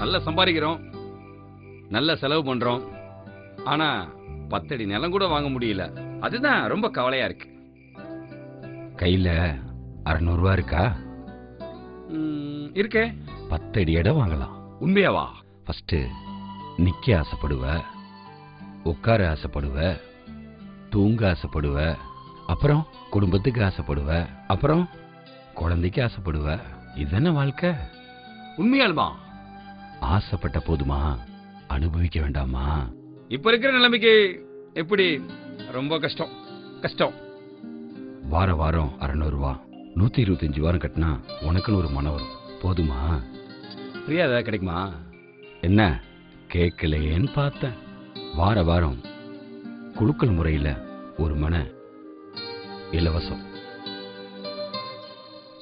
நல்லா சம்பாதிக்கிறோம், நல்ல செலவு பண்றோம். ஆனா 10 அடி நிலம் கூட வாங்க முடியல. அதுதான் ரொம்ப கவலையா இருக்கு. கையில 600 ரூபா இருக்கா? இருக்கே. 10 அடி இடம் வாங்கலாம். உண்மையாவா? ஃபர்ஸ்ட் நிக்க ஆசைப்படுவ, உட்கார ஆசைப்படுவ, தூங்க ஆசைப்படுவ, அப்புறம் குடும்பத்துக்கு ஆசைப்படுவ, அப்புறம் குழந்தைக்கு ஆசைப்படுவ. இதுதானே வாழ்க்கை. உண்மையாலுமா? ஆசைப்பட்ட போதுமா, அனுபவிக்க வேண்டாமா? இப்ப இருக்கிற நிலைமைக்கு எப்படி? ரொம்ப கஷ்டம் கஷ்டம். வார வாரம் 600 ரூபா, 125 வாரம் கட்டினா உனக்குன்னு ஒரு மனம் வரும். போதுமா? ஃப்ரீயா ஏதாவது கிடைக்குமா? என்ன கேட்கலையேன்னு பார்த்தேன். வார வாரம் குலுக்கல் முறையில் ஒரு மன இலவசம்.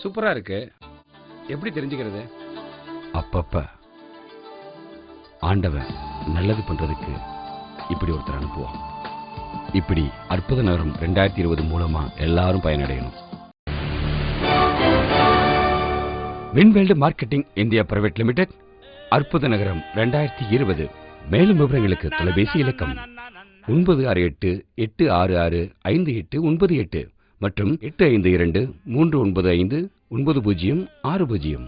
சூப்பரா இருக்கு. எப்படி தெரிஞ்சுக்கிறது? அப்பப்ப ஆண்டவன் நல்லது பண்றதுக்கு இப்படி ஒருத்தர் அனுப்புவான். இப்படி அற்புத நகரம் 2020 மூலமா எல்லாரும் பயனடையணும். வின்வேல்டு மார்க்கெட்டிங் இந்தியா பிரைவேட் லிமிடெட், அற்புத நகரம் 2020. மேலும் விவரங்களுக்கு தொலைபேசி இலக்கம் 9668665898 மற்றும் 852395906.